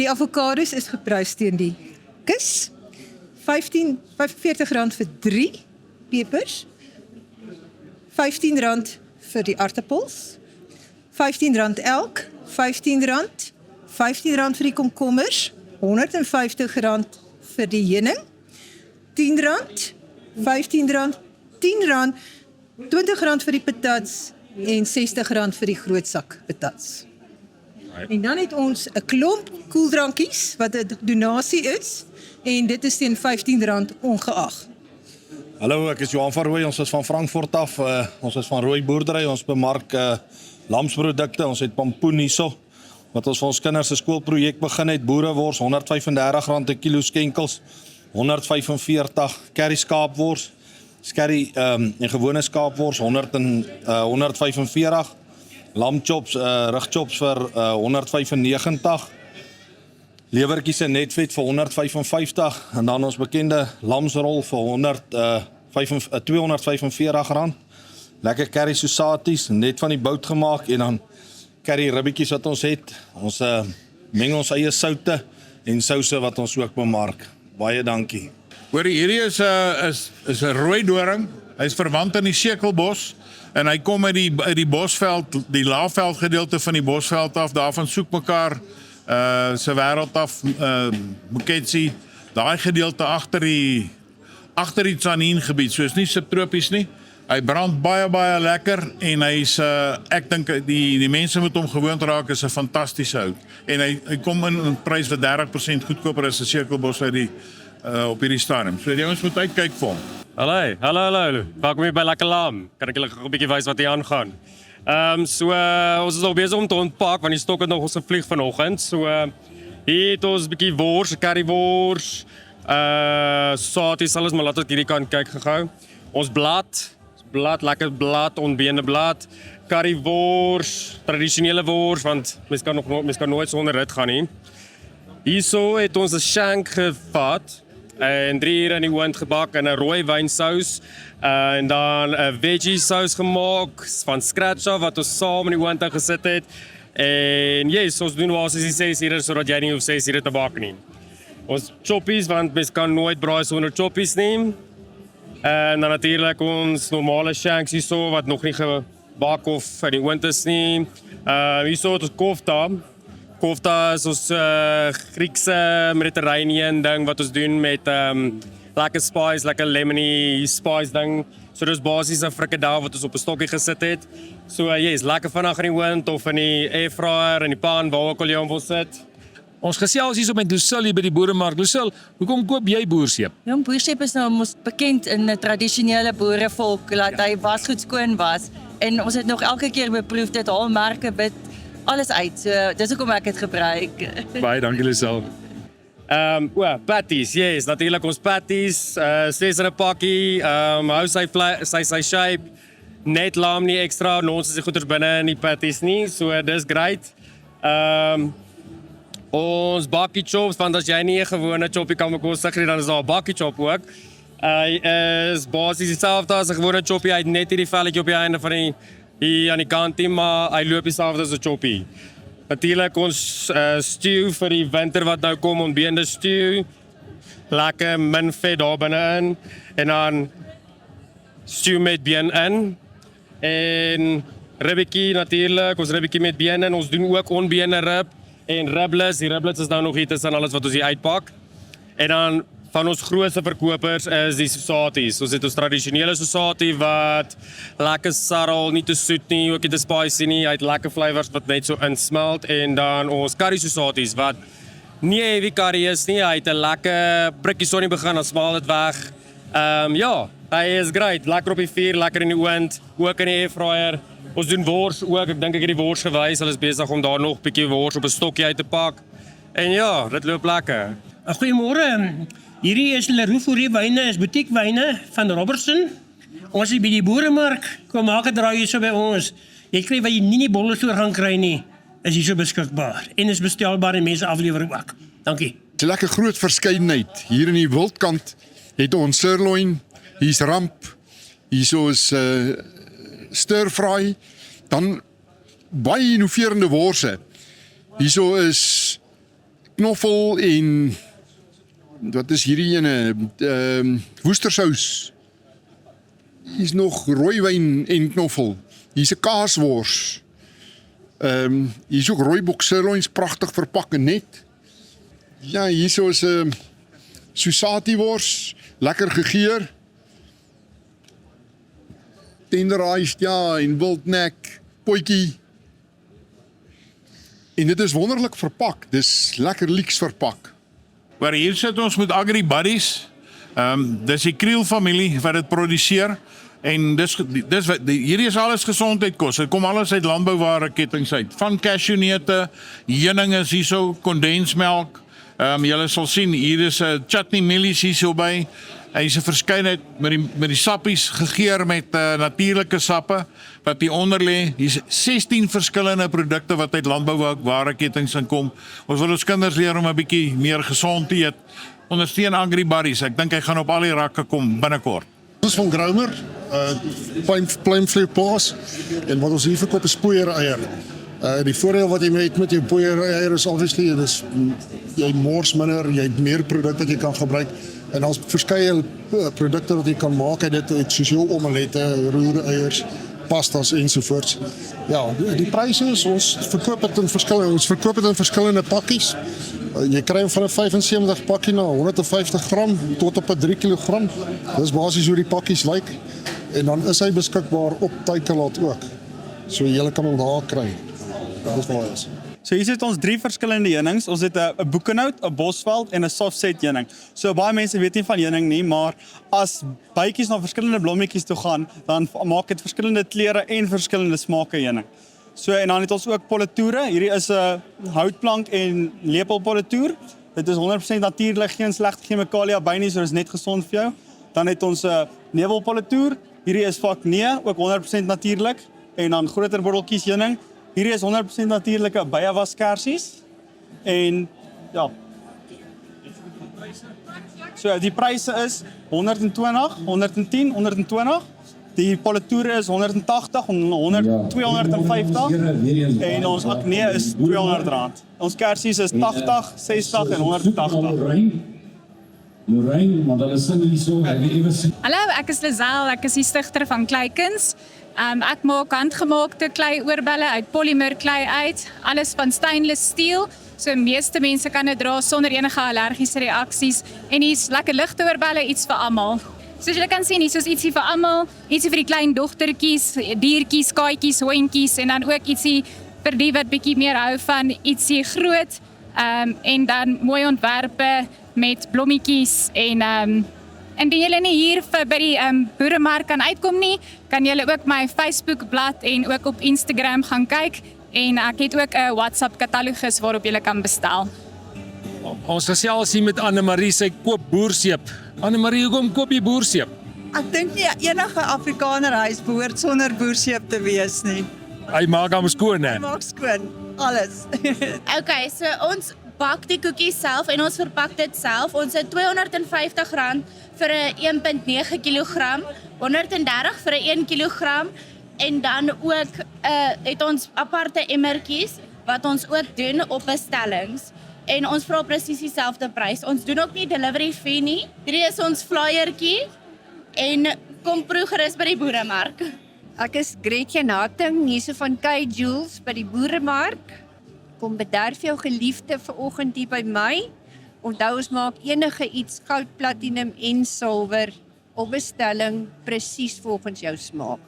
Die avokados is geprys teen die kus. R45 vir 3 pepers. R15 vir die aartappels. R15 elk, R15, R15 vir die komkommers, R150 vir die heuning, R10, R15, R10, R20 vir die patats en R60 vir die groot sak patats. En dan het ons 'n klomp koeldrankies wat 'n donasie is en dit is teen R15 ongeag. Hallo, ek is Johan van Rooij, ons is van Frankfurt af, ons is van Rooij Boerdery, ons bemark lamsprodukte, ons het pampoen hierso, wat ons vir ons kinders 'n skoolprojek begin het, boerewors, R135 'n kilo skenkels, R145, curry skaapwors, curry en gewone skaapwors, R145, lamchops, rugchops vir R195, lewertjies en netvet vir R155 en dan ons bekende lamsrol vir R245. Lekker curry sosaties, net van die bout gemaak en dan curry ribbetjies wat ons het. Ons meng ons eie soute en souse wat ons ook bemark. Baie dankie. Hoorie, hierdie is 'n rooi doring. Hy's verwant aan die sekelbos en hy kom uit die bosveld, die laafveld gedeelte van die bosveld af, daarvan soek mekaar se wêreld af, Moketsi, daai gedeelte agter die Tsanin gebied, so is nie subtropies nie. Hy brand baie lekker en hy's ek dink die mense moet hom gewoond raak, is 'n fantastiese hout. En hy kom in 'n prys wat 30% goedkoper is as 'n sekelbos uit die op hierdie stadium. So die ouens moet uitkyk vir hom. Hallo. Welkom hier by Lekker Lam. Kan ek julle gou 'n bietjie wys wat hier aangaan? Ons is al besig om te ontpak want die stok het nog ons gevlieg vanoggend. Hier het ons 'n bietjie wors, currywors, saties, alles maar laat ek hierdie kant kyk gehou. Ons blad, lekker blad, onbeende blad, currywors, tradisionele wors want mens kan nooit sonder dit gaan nie. Hierso het ons 'n shank gevat en 3 ure in die oond gebak in 'n rooi wynsous en dan 'n veggie sous gemaak van scratch af wat ons saam in die oond gesit het. En yes, ons doen basies die 6 ure sodat jy nie hoef 6 ure te bak nie. Ons choppies want mens kan nooit braai sonder choppies nie. En dan natuurlik ons normale shanks hierso wat nog nie gebak of in die oond is nie. Hierso het ons kofta. Kofta is ons Griekse Mediterranean ding wat ons doen met lekker spice, lekker lemony spice ding. So dis basies 'n frikadel wat ons op 'n stokkie gesit het. So yes, lekker vinnig in die oond of in die airfryer in die pan waar ook al jy hom wil sit. Ons gesels hier met Lucille hier by die boeremark. Lucille, hoekom koop jy boerseep? Jong, boerseep is nou mos bekend in 'n tradisionele boerevolk, dat hy wasgoed skoon was. En ons het nog elke keer beproef dit haalmerke bid alles uit. So dis hoekom ek dit gebruik. Baie dankie Lucille. Patties, yes, natuurlik ons patties, 6 in 'n pakkie, hou sy shape, net lam nie ekstra, ons is die goeders binne in die patties nie, so dis great. Ons bakkie chops, want as jy nie 'n gewone choppie kan bekostig nie, dan is daar 'n bakkie chop ook. Hy is basies dieselfde as 'n gewone choppie, hy het net hierdie velletjie op die einde van hier aan die kant, maar hy loop dieselfde as 'n choppie. Natuurlik ons stew vir die winter wat nou kom, ontbeende stew. Lekker min vet daar binne-in. En dan stew met been in. En ribbetjie natuurlik, ons ribbetjie met been in. Ons doen ook onbeende rib en riblets. Die riblets is nou nog hier tussen alles wat ons hier uitpak. En dan van ons grootste verkopers is die sosaties. Ons het ons tradisionele sosatie wat lekker sarrel, nie te soet nie, ook nie te spicy nie. Hy het lekker flavours wat net so insmelt. En dan ons curry sosaties wat nie heavy curry is nie. Hy het 'n lekker prikkie son begin, dan smaal dit weg. Ja, hy is great. Lekker op die vuur, lekker in die oond, ook in die airfryer. Ons doen wors ook. Ek dink ek het die wors gewys. Hulle is besig om daar nog 'n bietjie wors op 'n stokkie uit te pak. En ja, dit loop lekker. Goeiemôre. Hierdie is Leroux Fourie wyne, is butiekwyne van Robertson. Ons is by die boeremark. Kom maak 'n draai hier so by ons. Jy kry wat jy nie in die bollestore gaan kry nie, is hier so beskikbaar. En is bestelbaar en mense aflewering ook. Dankie. Dis 'n lekker groot verskeidenheid. Hier in die wildkant het ons sirloin, hier's ramp, hierso is stir fry, dan baie innoverende worse. Hierso is knoffel en wat is hierdie ene? Woestersous. Hier's nog rooiwyn en knoffel. Hier's 'n kaaswors. Hier's ook rooibok sirloins pragtig verpak en net. Ja, hierso is 'n Susati wors, lekker gegeur. Tenderized, ja, en wildnek, potjie. En dit is wonderlik verpak. Dis lekker lieks verpak. Maar hier sit ons met Agri Buddies. Dis die Kriel familie wat dit produseer. En hierdie is alles gesondheidkos. Dit kom alles uit landbouware kettinge uit. Van cashewneute, heuning is hierso, kondensmelk. Julle sal sien, hier is 'n chutney mielies hierso by. Hy is 'n verskeidenheid met die sappies gegeur met natuurlike sappe wat hier onder lê. Hier's 16 verskillende produkte wat uit landbouware kettinge inkom. Ons wil ons kinders leer om 'n bietjie meer gesond te eet. Ondersteun Agri Buddies. Ek dink hy gaan op al die rakke kom binnekort. Ons is van Graumer, pluimvleer paas, en wat ons hier verkoop is poeier-eier. Die voordeel wat jy met jou poeier-eier is obviously, jy mors minder, jy het meer produk wat jy kan gebruik, en daar's verskeie produkte wat jy kan maak uit dit, soos jou omelette, roereiers, pastas ensovoorts. Ja, die pryse is, ons verkoop dit in verskillende pakkies. Jy kry hom van 'n 75 pakkie na 150 gram tot op 'n 3 kg. Dis basies hoe die pakkies lyk. En dan is hy beskikbaar op Takealot ook. So jy kan hom daar kry. Dis waar hy is. So hier sit ons 3 verskillende heunings. Ons het 'n boekenhout, 'n bosveld en 'n softset heuning. So baie mense weet nie van heuning nie, maar as bytjies na verskillende blommetjies toe gaan, dan maak dit verskillende kleure en verskillende smake heuning. So en dan het ons ook polletoere. Hierdie is 'n houtplank en lepelpolletoer. Dit is 100% natuurlik, geen slegte chemikalia by nie, so dis net gesond vir jou. Dan het ons 'n nevelpolletoer. Hierdie is Vaknee, ook 100% natuurlik, en dan groter botteltjies heuning. Hierdie is 100% natuurlike beiewaskersies. En ja. So die pryse is 120, 110, 120. Die polletoere is 180, 250 en ons aknee is R200. Ons kersies is 80, 60 en 180. Hallo, ek is Lizelle, ek is die stigter van Kleikuns. Ek maak handgemaakte klei oorbelle uit polymer klei uit, alles van stainless steel. So meeste mense kan dit dra sonder enige allergiese reaksies en hier's lekker ligte oorbelle, iets vir almal. Soos julle kan sien, hier is ietsie vir almal, ietsie vir die klein dogtertjies, diertjies, katjies, hondjies en dan ook ietsie vir die wat bietjie meer hou van ietsie groot en dan mooi ontwerpe met blommetjies en indien julle nie hier by die boeremark kan uitkom nie, kan julle ook my Facebook blad en ook op Instagram gaan kyk en ek het ook 'n WhatsApp katalogus waarop julle kan bestel. Ons gesels hier met Anne-Marie, sy koop boerseep. Anne-Marie, hoekom koop jy boerseep? Ek dink nie enige Afrikaner huis behoort sonder boerseep te wees nie. Hy maak hom skoon, hè? Hy maak skoon, alles. Okay, so ons bak die koekies self en ons verpak dit self. Ons het R250 vir 'n 1.9 kg, 130 vir 'n 1 kg en dan ook het ons aparte emmertjies wat ons ook doen op bestellings. En ons vra presies dieselfde prys. Ons doen ook nie delivery fee nie. Hierdie is ons flyertjie en kom proe gerus by die boeremark. Ek is Gretchen Hatting, hierso van K Jules by die boeremark. Kom bederf jou geliefde vanoggend hier by my. Onthou ons maak enige iets goud, platinum en silwer op bestelling presies volgens jou smaak.